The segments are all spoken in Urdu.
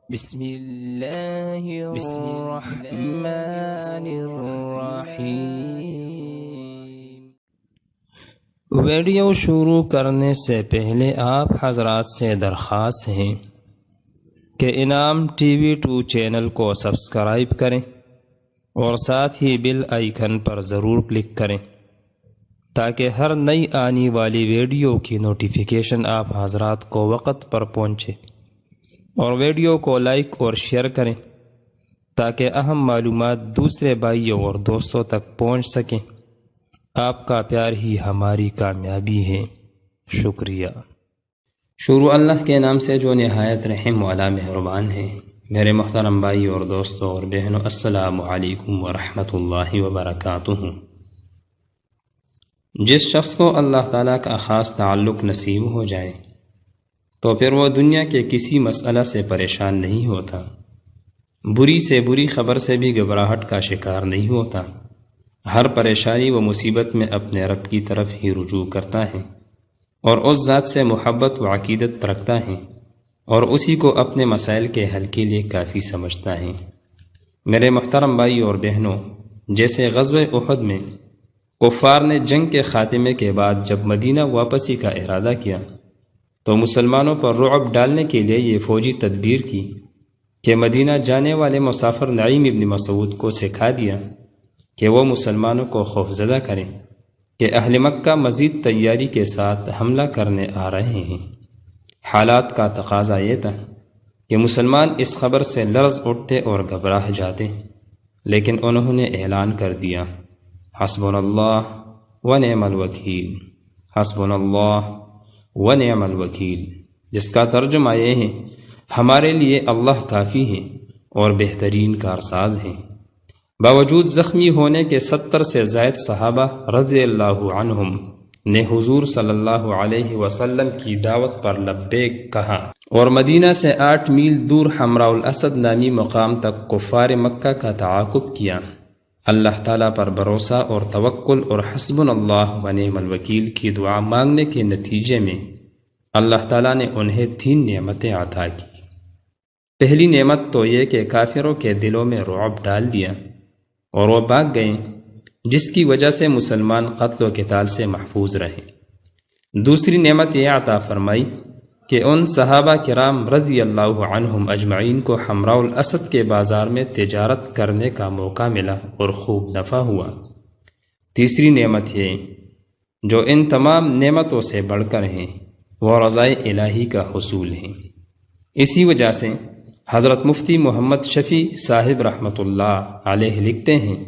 بسم اللہ الرحمن الرحیم۔ ویڈیو شروع کرنے سے پہلے آپ حضرات سے درخواست ہے کہ انعام ٹی وی 2 چینل کو سبسکرائب کریں اور ساتھ ہی بیل آئیکن پر ضرور کلک کریں تاکہ ہر نئی آنے والی ویڈیو کی نوٹیفیکیشن آپ حضرات کو وقت پر پہنچے، اور ویڈیو کو لائک اور شیئر کریں تاکہ اہم معلومات دوسرے بھائیوں اور دوستوں تک پہنچ سکیں۔ آپ کا پیار ہی ہماری کامیابی ہے۔ شکریہ۔ شروع اللہ کے نام سے جو نہایت رحم والا مہربان ہے۔ میرے محترم بھائی اور دوستوں اور بہنوں، السلام علیکم ورحمۃ اللہ وبرکاتہ۔ جس شخص کو اللہ تعالیٰ کا خاص تعلق نصیب ہو جائے تو پھر وہ دنیا کے کسی مسئلہ سے پریشان نہیں ہوتا، بری سے بری خبر سے بھی گھبراہٹ کا شکار نہیں ہوتا، ہر پریشانی و مصیبت میں اپنے رب کی طرف ہی رجوع کرتا ہے اور اس ذات سے محبت و عقیدت رکھتا ہے اور اسی کو اپنے مسائل کے حل کے لیے کافی سمجھتا ہے۔ میرے محترم بھائی اور بہنوں، جیسے غزوہ احد میں کفار نے جنگ کے خاتمے کے بعد جب مدینہ واپسی کا ارادہ کیا تو مسلمانوں پر رعب ڈالنے کے لیے یہ فوجی تدبیر کی کہ مدینہ جانے والے مسافر نعیم ابن مسعود کو سکھا دیا کہ وہ مسلمانوں کو خوفزدہ کریں کہ اہل مکہ مزید تیاری کے ساتھ حملہ کرنے آ رہے ہیں۔ حالات کا تقاضا یہ تھا کہ مسلمان اس خبر سے لرز اٹھتے اور گھبرا جاتے، لیکن انہوں نے اعلان کر دیا، حسبنا اللہ ونعم الوکیل، حسبنا اللہ ونعم الوکیل، جس کا ترجمہ یہ ہے، ہمارے لیے اللہ کافی ہے اور بہترین کارساز ہیں۔ باوجود زخمی ہونے کے 70 سے زائد صحابہ رضی اللہ عنہم نے حضور صلی اللہ علیہ وسلم کی دعوت پر لبیک کہا اور مدینہ سے 8 میل دور حمراء الاسد نامی مقام تک کفار مکہ کا تعاقب کیا۔ اللہ تعالیٰ پر بھروسہ اور توکل اور حسبنا اللہ ونعم الوکیل کی دعا مانگنے کے نتیجے میں اللہ تعالیٰ نے انہیں 3 نعمتیں عطا کی۔ پہلی نعمت تو یہ کہ کافروں کے دلوں میں رعب ڈال دیا اور وہ بھاگ گئے، جس کی وجہ سے مسلمان قتل و قتال سے محفوظ رہے۔ دوسری نعمت یہ عطا فرمائی کہ ان صحابہ کرام رضی اللہ عنہم اجمعین کو حمراء الاسد کے بازار میں تجارت کرنے کا موقع ملا اور خوب نفع ہوا۔ تیسری نعمت ہے جو ان تمام نعمتوں سے بڑھ کر ہیں، وہ رضائے الہی کا حصول ہے۔ اسی وجہ سے حضرت مفتی محمد شفیع صاحب رحمۃ اللہ علیہ لکھتے ہیں،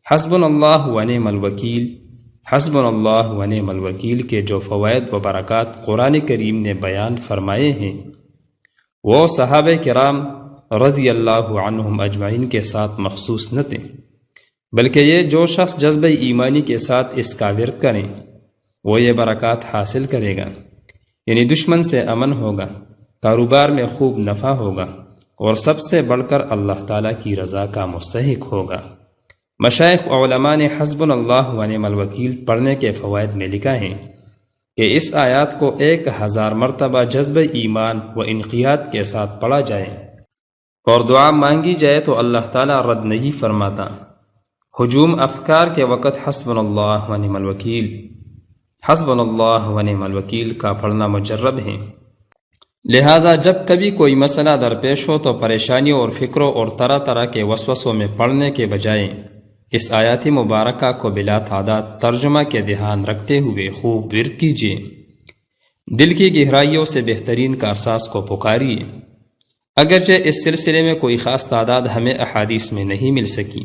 حسبنا اللہ ونعم الوکیل، حسبنا اللہ ونعم الوکیل کے جو فوائد و برکات قرآن کریم نے بیان فرمائے ہیں وہ صحابہ کرام رضی اللہ عنہم اجمعین کے ساتھ مخصوص نہ تھے، بلکہ یہ جو شخص جذبہ ایمانی کے ساتھ اس کا ورد کریں وہ یہ برکات حاصل کرے گا، یعنی دشمن سے امن ہوگا، کاروبار میں خوب نفع ہوگا اور سب سے بڑھ کر اللہ تعالیٰ کی رضا کا مستحق ہوگا۔ مشائخ علماء نے حسبنا اللہ ونعم الوکیل پڑھنے کے فوائد میں لکھا ہے کہ اس آیات کو 1000 مرتبہ جذبہ ایمان و انقیاد کے ساتھ پڑھا جائے اور دعا مانگی جائے تو اللہ تعالیٰ رد نہیں فرماتا۔ ہجوم افکار کے وقت حسبنا اللہ ونعم الوکیل، حسبنا اللہ ونعم الوکیل کا پڑھنا مجرب ہے، لہٰذا جب کبھی کوئی مسئلہ درپیش ہو تو پریشانیوں اور فکروں اور طرح طرح کے وسوسوں میں پڑھنے کے بجائے اس آیات مبارکہ کو بلا تعداد ترجمہ کے دھیان رکھتے ہوئے خوب ورد کیجیے، دل کی گہرائیوں سے بہترین کارساز کو پکاریے۔ اگرچہ اس سلسلے میں کوئی خاص تعداد ہمیں احادیث میں نہیں مل سکی،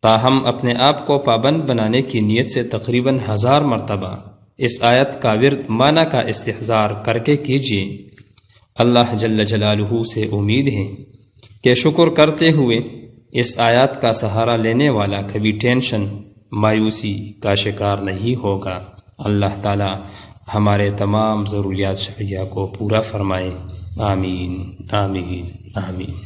تاہم اپنے آپ کو پابند بنانے کی نیت سے تقریباً 1000 مرتبہ اس آیت کا ورد معنی کا استحضار کر کے کیجیے۔ اللہ جل جلالہ سے امید ہے کہ شکر کرتے ہوئے اس آیات کا سہارا لینے والا کبھی ٹینشن، مایوسی کا شکار نہیں ہوگا۔ اللہ تعالی ہمارے تمام ضروریات شرعیہ کو پورا فرمائے، آمین آمین آمین۔